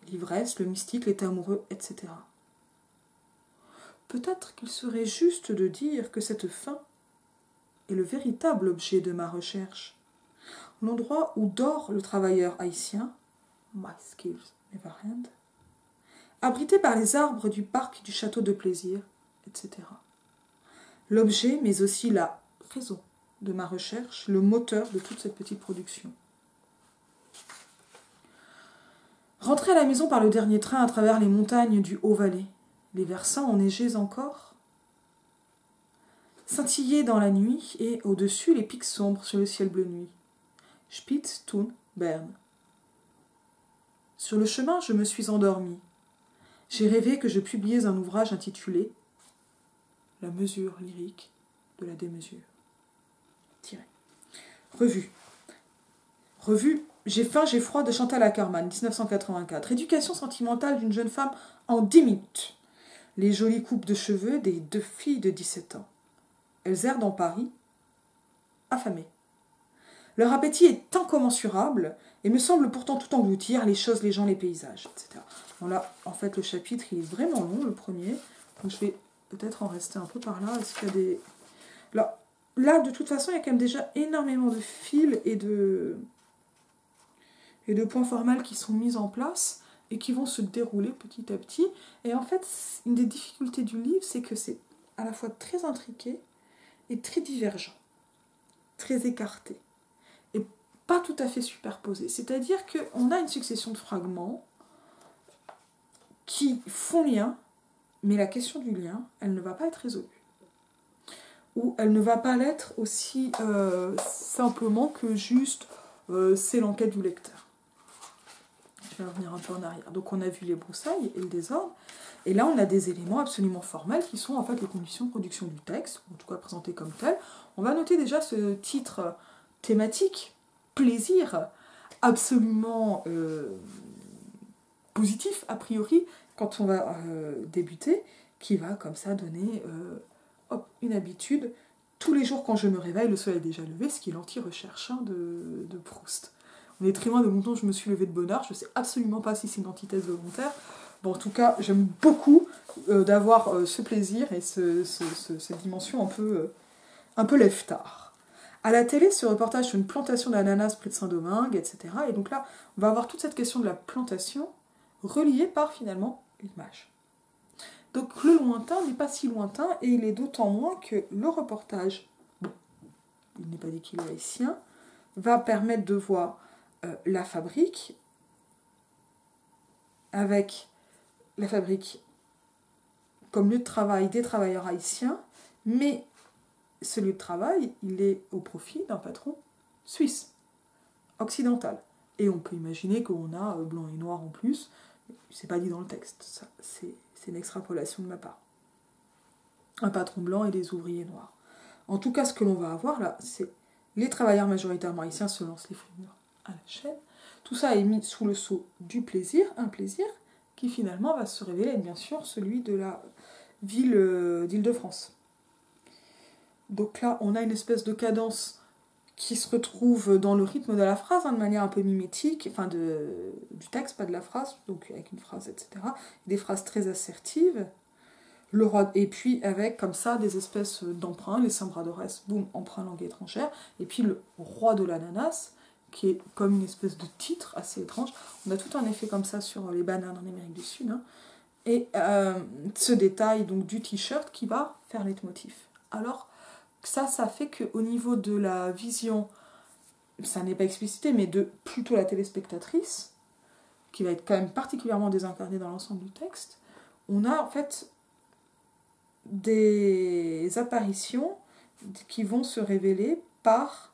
l'ivresse, le mystique, l'état amoureux, etc. Peut-être qu'il serait juste de dire que cette faim est le véritable objet de ma recherche, l'endroit où dort le travailleur haïtien, my skills never end, abrité par les arbres du parc du château de plaisir, etc. L'objet, mais aussi la raison de ma recherche, le moteur de toute cette petite production. Rentrer à la maison par le dernier train à travers les montagnes du Haut-Valais, les versants enneigés encore, scintiller dans la nuit et au-dessus les pics sombres sur le ciel bleu nuit. Spitz, Thun, Berne. Sur le chemin, je me suis endormie. J'ai rêvé que je publiais un ouvrage intitulé « La mesure lyrique de la démesure ». Revue. J'ai faim, j'ai froid de Chantal Akerman, 1984. Éducation sentimentale d'une jeune femme en 10 minutes. Les jolies coupes de cheveux des 2 filles de 17 ans. Elles errent dans Paris, affamées. Leur appétit est incommensurable et me semble pourtant tout engloutir, les choses, les gens, les paysages, etc. Bon là, en fait, le chapitre, il est vraiment long, le premier. Donc je vais peut-être en rester un peu par là. Est-ce qu'il y a des... Là, de toute façon, il y a quand même déjà énormément de fils et de points formels qui sont mis en place et qui vont se dérouler petit à petit. Et en fait, une des difficultés du livre, c'est que c'est à la fois très intriqué et très divergent, très écarté, et pas tout à fait superposé. C'est-à-dire qu'on a une succession de fragments qui font lien, mais la question du lien, elle ne va pas être résolue. Ou elle ne va pas l'être aussi simplement que juste c'est l'enquête du lecteur. Je vais revenir un peu en arrière. Donc on a vu les broussailles et le désordre, et là on a des éléments absolument formels qui sont en fait les conditions de production du texte, en tout cas présentés comme tels. On va noter déjà ce titre thématique, plaisir, absolument positif a priori, quand on va débuter, qui va comme ça donner une habitude. Tous les jours quand je me réveille, le soleil est déjà levé, ce qui est l'anti-recherche de Proust. On est très loin de mon temps, je me suis levée de bonne heure, je ne sais absolument pas si c'est une antithèse volontaire. Bon, en tout cas, j'aime beaucoup d'avoir ce plaisir et cette dimension un peu lève-tard. À la télé, ce reportage sur une plantation d'ananas près de Saint-Domingue, etc. Et donc là, on va avoir toute cette question de la plantation reliée par finalement l'image. Donc le lointain n'est pas si lointain, et il est d'autant moins que le reportage, bon, il n'est pas dit qu'il est haïtien, va permettre de voir la fabrique, avec la fabrique comme lieu de travail des travailleurs haïtiens, mais ce lieu de travail, il est au profit d'un patron suisse, occidental. Et on peut imaginer qu'on a blanc et noir en plus, c'est pas dit dans le texte, ça, c'est une extrapolation de ma part. Un patron blanc et des ouvriers noirs. En tout cas, ce que l'on va avoir là, c'est les travailleurs majoritairement haïtiens se lancent les frimeurs à la chaîne. Tout ça est mis sous le sceau du plaisir, un plaisir qui finalement va se révéler être bien sûr celui de la ville d'Île-de-France. Donc là, on a une espèce de cadence qui se retrouve dans le rythme de la phrase, de manière un peu mimétique, enfin du texte, pas de la phrase, donc avec une phrase, etc. Des phrases très assertives. Le roi, et puis avec comme ça des espèces d'emprunts, les Saint-Bras d'Orès, boum, emprunt langue étrangère, et puis le roi de l'ananas, qui est comme une espèce de titre assez étrange. On a tout un effet comme ça sur les bananes en Amérique du Sud, hein. Et ce détail donc du t-shirt qui va faire leitmotiv. Alors ça fait qu'au niveau de la vision, ça n'est pas explicité, mais de plutôt la téléspectatrice, qui va être quand même particulièrement désincarnée dans l'ensemble du texte, on a en fait des apparitions qui vont se révéler par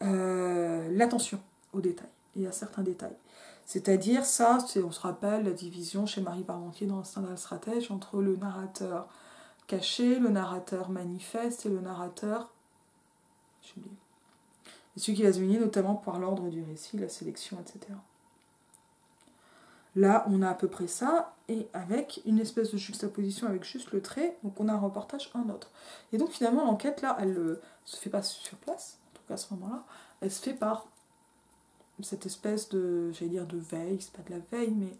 l'attention aux détails et à certains détails. C'est-à-dire, ça, on se rappelle la division chez Marie Parmentier dans Stendhal Stratège entre le narrateur caché, le narrateur manifeste et le narrateur... j'ai oublié. Et celui qui va se venir notamment par l'ordre du récit, la sélection, etc. Là, on a à peu près ça, et avec une espèce de juxtaposition avec juste le trait, donc on a un reportage, un autre. Et donc finalement, l'enquête, là, elle ne se fait pas sur place, en tout cas à ce moment-là, elle se fait par cette espèce de, j'allais dire de veille, c'est pas de la veille, mais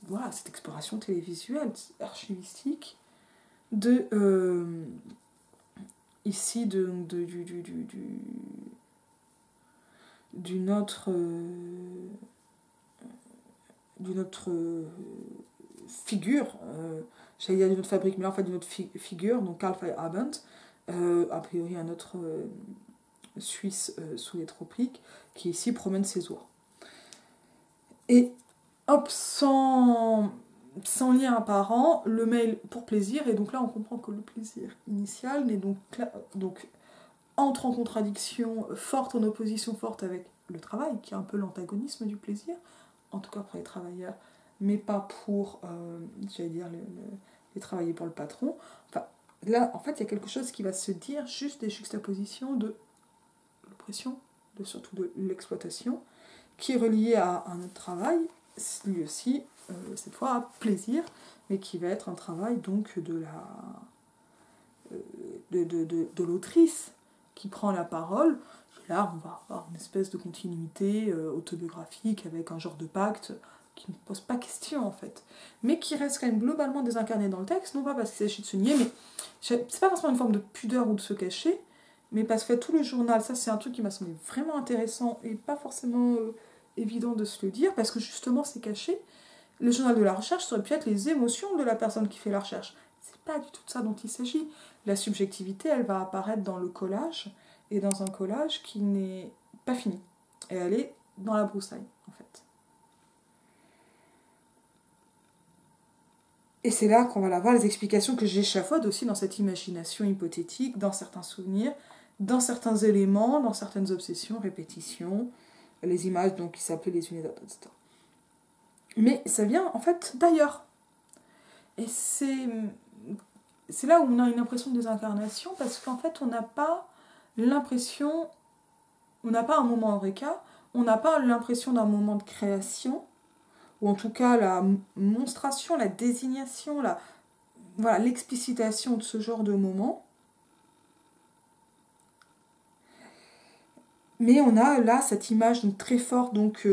voilà, cette exploration télévisuelle, archivistique, ici, d'une autre figure, j'allais dire d'une autre fabrique, mais là en fait d'une autre figure, donc Karl Feyerabend, a priori un autre Suisse sous les tropiques, qui ici promène ses oies. Et hop, sans lien apparent, le mail pour plaisir, et donc là on comprend que le plaisir initial n'est donc entre en contradiction forte, en opposition forte avec le travail, qui est un peu l'antagonisme du plaisir, en tout cas pour les travailleurs, mais pas pour, j'allais dire, les travailler pour le patron. Enfin, là, en fait, il y a quelque chose qui va se dire, juste des juxtapositions de l'oppression, surtout de l'exploitation, qui est relié à un autre travail, lui aussi, cette fois à plaisir, mais qui va être un travail donc de l'autrice qui prend la parole. Là, on va avoir une espèce de continuité autobiographique avec un genre de pacte qui ne pose pas question en fait, mais qui reste quand même globalement désincarné dans le texte, non pas parce qu'il s'agit de se nier, mais c'est pas forcément une forme de pudeur ou de se cacher, mais parce que tout le journal, ça c'est un truc qui m'a semblé vraiment intéressant et pas forcément évident de se le dire, parce que justement c'est caché. Le journal de la recherche, ça aurait pu être les émotions de la personne qui fait la recherche. C'est pas du tout de ça dont il s'agit. La subjectivité, elle va apparaître dans le collage, et dans un collage qui n'est pas fini. Et elle est dans la broussaille, en fait. Et c'est là qu'on va avoir les explications que j'échafaude aussi dans cette imagination hypothétique, dans certains souvenirs, dans certains éléments, dans certaines obsessions, répétitions, les images donc, qui s'appelaient les unes et d'autres, etc. Mais ça vient en fait d'ailleurs. Et c'est là où on a une impression de désincarnation, parce qu'en fait on n'a pas l'impression, on n'a pas un moment eureka, on n'a pas l'impression d'un moment de création, ou en tout cas la monstration, la désignation, voilà, l'explicitation de ce genre de moment. Mais on a là cette image donc, très forte donc,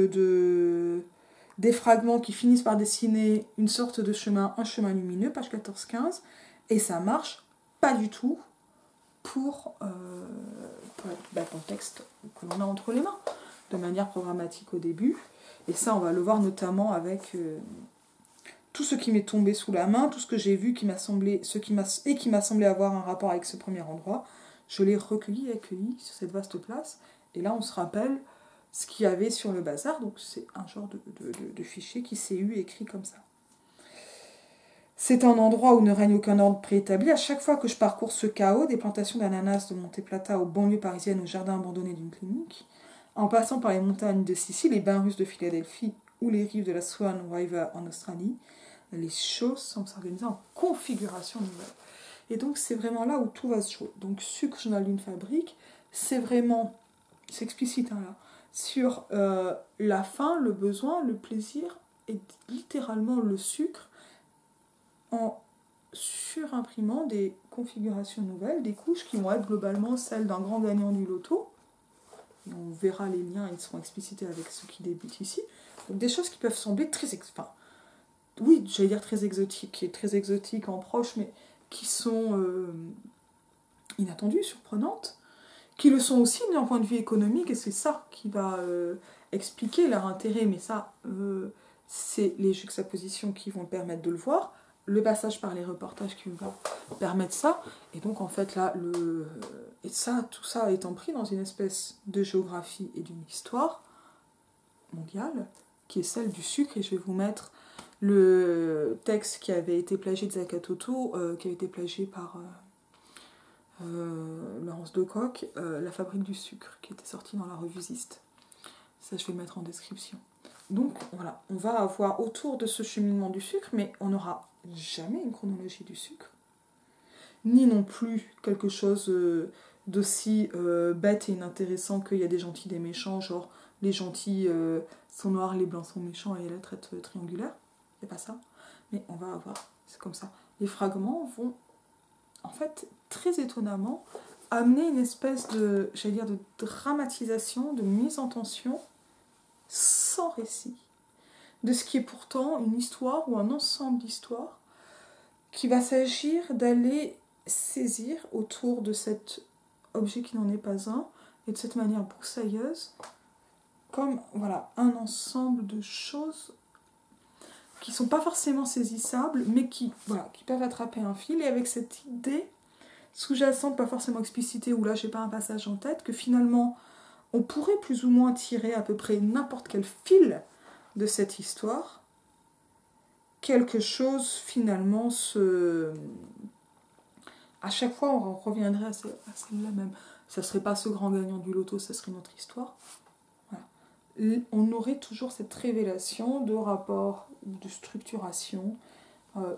des fragments qui finissent par dessiner une sorte de chemin, un chemin lumineux, page 14-15, et ça marche pas du tout pour le texte que l'on a entre les mains, de manière programmatique au début. Et ça, on va le voir notamment avec tout ce qui m'est tombé sous la main, tout ce que j'ai vu qui m'a semblé avoir un rapport avec ce premier endroit. Je l'ai recueilli et accueilli sur cette vaste place. Et là, on se rappelle ce qu'il y avait sur le bazar. Donc, c'est un genre de fichier qui s'est écrit comme ça. C'est un endroit où ne règne aucun ordre préétabli. À chaque fois que je parcours ce chaos, des plantations d'ananas de Monte Plata aux banlieues parisiennes, au jardin abandonné d'une clinique, en passant par les montagnes de Sicile, les bains russes de Philadelphie ou les rives de la Swan River en Australie, les choses semblent s'organiser en configuration nouvelle. Et donc c'est vraiment là où tout va se jouer. Donc sucre, journal d'une fabrique, c'est vraiment, c'est explicite hein, là, sur la faim, le besoin, le plaisir, et littéralement le sucre, en surimprimant des configurations nouvelles, des couches qui vont être globalement celles d'un grand gagnant du loto. Et on verra les liens, ils seront explicités avec ceux qui débutent ici. Donc des choses qui peuvent sembler très très exotiques, et très exotiques en proche, mais qui sont inattendues, surprenantes, qui le sont aussi d'un point de vue économique, et c'est ça qui va expliquer leur intérêt, mais ça, c'est les juxtapositions qui vont permettre de le voir, le passage par les reportages qui va permettre ça, et donc en fait là, et ça, tout ça étant pris dans une espèce de géographie et d'une histoire mondiale, qui est celle du sucre, et je vais vous mettre le texte qui avait été plagié de Zakatoto, qui avait été plagié par Laurence Decoq, La fabrique du sucre, qui était sorti dans la revue Zist. Ça, je vais le mettre en description. Donc voilà, on va avoir autour de ce cheminement du sucre, mais on n'aura jamais une chronologie du sucre, ni non plus quelque chose d'aussi bête et inintéressant qu'il y a des gentils, des méchants, genre les gentils sont noirs, les blancs sont méchants et la traite triangulaire. Il n'y a pas ça. Mais on va avoir, c'est comme ça. Les fragments vont, en fait, très étonnamment, amener une espèce de, de dramatisation, de mise en tension, sans récit, de ce qui est pourtant une histoire ou un ensemble d'histoires qui va s'agir d'aller saisir autour de cet objet qui n'en est pas un, et de cette manière broussailleuse, comme voilà, un ensemble de choses qui ne sont pas forcément saisissables, mais qui peuvent attraper un fil, et avec cette idée sous-jacente, pas forcément explicitée, où là j'ai pas un passage en tête, que finalement on pourrait plus ou moins tirer à peu près n'importe quel fil de cette histoire, quelque chose finalement à chaque fois on reviendrait à celle-là même. Ça serait pas ce grand gagnant du loto, ça serait notre histoire. Voilà. On aurait toujours cette révélation de rapports de structuration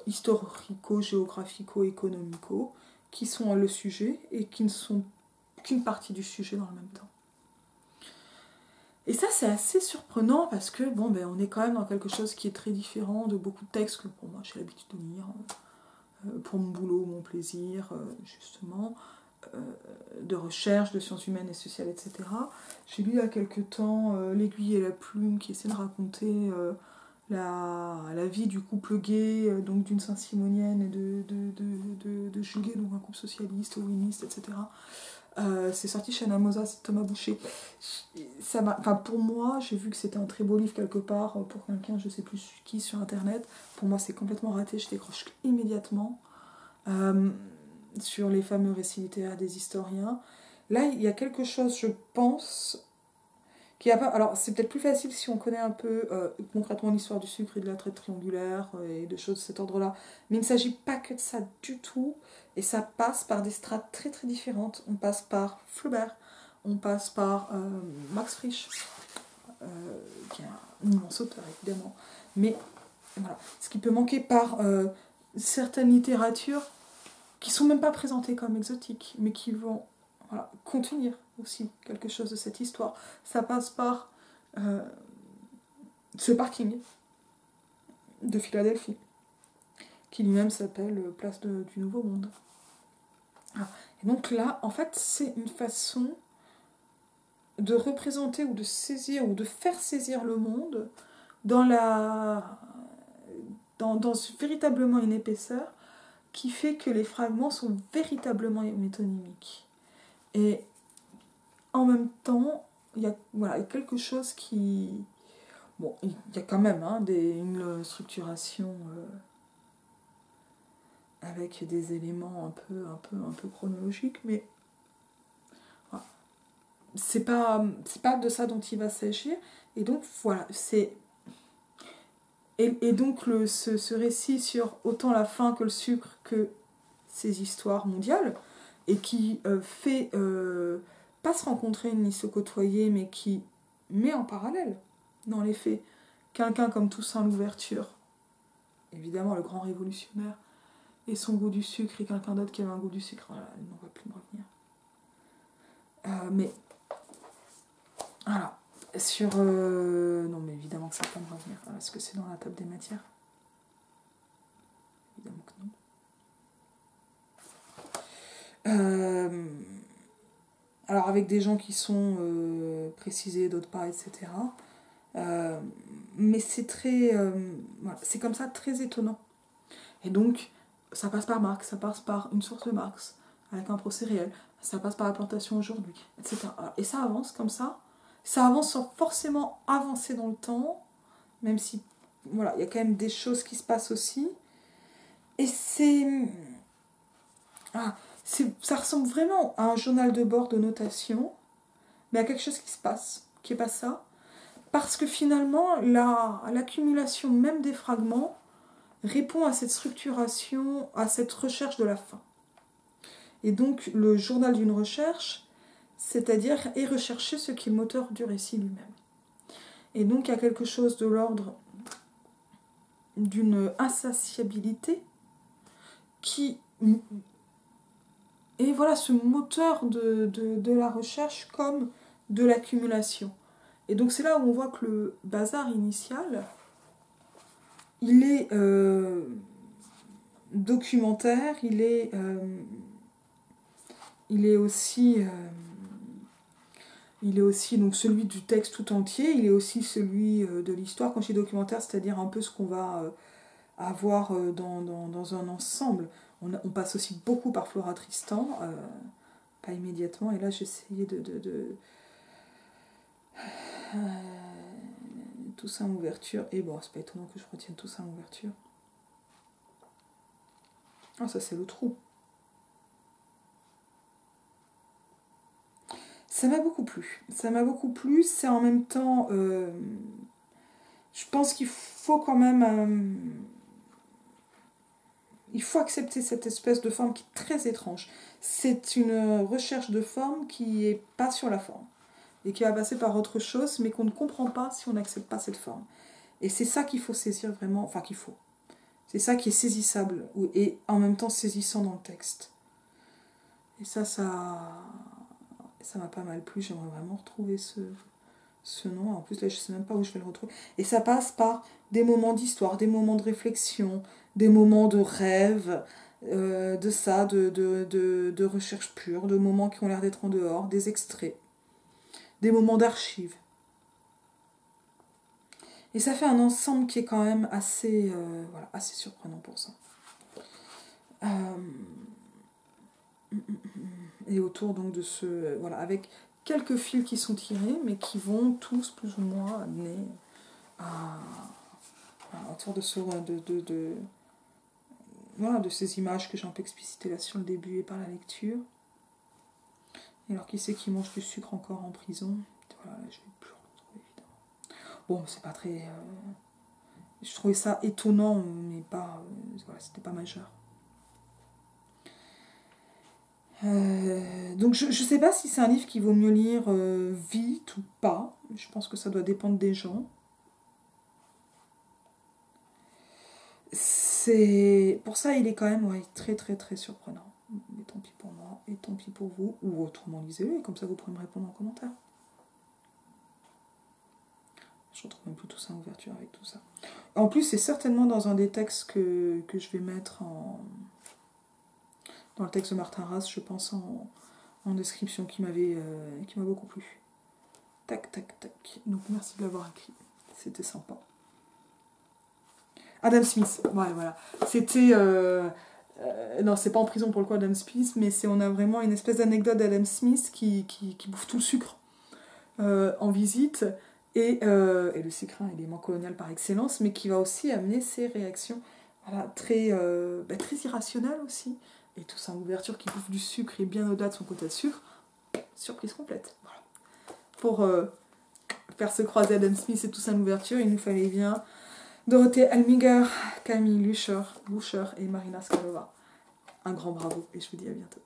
historico-géographico-économico qui sont le sujet et qui ne sont qu'une partie du sujet dans le même temps. Et ça, c'est assez surprenant parce que, on est quand même dans quelque chose qui est très différent de beaucoup de textes que pour moi j'ai l'habitude de lire, pour mon boulot, mon plaisir, justement, de recherche, de sciences humaines et sociales, etc. J'ai lu il y a quelque temps L'Aiguille et la Plume qui essaie de raconter la vie du couple gay, donc d'une Saint-Simonienne et de Julie, donc un couple socialiste, wokiste, etc. C'est sorti chez Anna Mosa, c'est Thomas Boucher. Pour moi, j'ai vu que c'était un très beau livre quelque part, pour quelqu'un, je sais plus qui, sur internet. Pour moi, c'est complètement raté, je décroche immédiatement. Sur les fameux récits littéraires des historiens. Là, il y a quelque chose, je pense, qui a pas... Alors, c'est peut-être plus facile si on connaît un peu concrètement l'histoire du sucre et de la traite triangulaire et de choses de cet ordre-là. Mais il ne s'agit pas que de ça du tout. Et ça passe par des strates très très différentes. On passe par Flaubert, on passe par Max Frisch, qui est un immense auteur évidemment. Mais voilà, ce qui peut manquer par certaines littératures qui sont même pas présentées comme exotiques, mais qui vont contenir aussi quelque chose de cette histoire. Ça passe par ce parking de Philadelphie, qui lui-même s'appelle Place du Nouveau Monde. Et donc là, en fait, c'est une façon de représenter ou de saisir ou de faire saisir le monde dans véritablement une épaisseur qui fait que les fragments sont véritablement métonymiques. Et en même temps, il y a quelque chose qui... Bon, il y a quand même une structuration avec des éléments un peu chronologiques, mais voilà. C'est pas de ça dont il va s'agir. Et donc, voilà, c'est... Et donc, ce récit sur autant la faim que le sucre que ces histoires mondiales, et qui fait pas se rencontrer ni se côtoyer, mais qui met en parallèle, dans les faits, quelqu'un comme Toussaint Louverture, évidemment le grand révolutionnaire, et son goût du sucre, et quelqu'un d'autre qui avait un goût du sucre, voilà, il n'en va plus me revenir. Mais, voilà, sur... non, mais évidemment que ça peut me revenir. Est-ce que c'est dans la table des matières ? Évidemment que non. Alors, avec des gens qui sont précisés, d'autres pas, etc. Mais c'est très... voilà, c'est comme ça, très étonnant. Et donc, ça passe par Marx, ça passe par une source de Marx, avec un procès réel, ça passe par la plantation aujourd'hui, etc. Et ça avance comme ça avance sans forcément avancer dans le temps, même si, voilà, il y a quand même des choses qui se passent aussi. Et ça ressemble vraiment à un journal de bord de notation, mais à quelque chose qui se passe, qui n'est pas ça. Parce que finalement, l'accumulation même des fragments répond à cette structuration, à cette recherche de la fin. Et donc, le journal d'une recherche, c'est-à-dire est rechercher ce qui est le moteur du récit lui-même. Et donc, il y a quelque chose de l'ordre d'une insatiabilité qui... Et voilà, ce moteur de la recherche comme de l'accumulation. Et donc, c'est là où on voit que le bazar initial, il est documentaire, il est aussi donc celui du texte tout entier, il est aussi celui de l'histoire. Quand je dis documentaire, c'est-à-dire un peu ce qu'on va avoir dans un ensemble. On passe aussi beaucoup par Flora Tristan, pas immédiatement, et là j'ai essayé Toussaint Louverture, et bon, c'est pas étonnant que je retienne Toussaint Louverture. Ah, ça c'est le trou. Ça m'a beaucoup plu. C'est en même temps... je pense qu'il faut quand même... il faut accepter cette espèce de forme qui est très étrange. C'est une recherche de forme qui n'est pas sur la forme. Et qui va passer par autre chose, mais qu'on ne comprend pas si on n'accepte pas cette forme. Et c'est ça qu'il faut saisir vraiment... Enfin, qu'il faut. C'est ça qui est saisissable et en même temps saisissant dans le texte. Et ça m'a pas mal plu. J'aimerais vraiment retrouver ce nom. En plus, là, je sais même pas où je vais le retrouver. Et ça passe par des moments d'histoire, des moments de réflexion, des moments de rêve, de recherche pure, de moments qui ont l'air d'être en dehors, des extraits, des moments d'archives. Et ça fait un ensemble qui est quand même assez, voilà, assez surprenant pour ça. Et autour donc de ce... voilà, avec quelques fils qui sont tirés, mais qui vont tous plus ou moins amener à... autour de ce... voilà, de ces images que j'ai un peu explicitées là sur le début et par la lecture. Et alors qui c'est qui mange du sucre encore en prison? Voilà, je vais plus le retrouver évidemment. Bon, c'est pas très... je trouvais ça étonnant, mais pas... voilà, c'était pas majeur. Donc je sais pas si c'est un livre qui vaut mieux lire vite ou pas. Je pense que ça doit dépendre des gens. Pour ça, il est quand même très très très surprenant. Mais tant pis pour moi, et tant pis pour vous. Ou autrement, lisez-le, et comme ça vous pourrez me répondre en commentaire. Je retrouve même plus tout ça en ouverture avec tout ça. En plus, c'est certainement dans un des textes que je vais mettre dans le texte de Martin Ras, je pense, en description, qui m'a beaucoup plu. Tac, tac, tac. Donc merci de l'avoir écrit. C'était sympa. Adam Smith, ouais, voilà. C'était... non, c'est pas en prison pour le coup Adam Smith, mais on a vraiment une espèce d'anecdote d'Adam Smith qui bouffe tout le sucre en visite. Et le sucre, un élément colonial par excellence, mais qui va aussi amener ses réactions voilà, très irrationnelles aussi. Et tout ça en ouverture qui bouffe du sucre et bien au-delà de son quota de sucre. Surprise complète. Voilà. Pour faire se croiser Adam Smith et tout ça en ouverture, il nous fallait bien Dorothée Alminger, Camille Lucher et Marina Skalova. Un grand bravo et je vous dis à bientôt.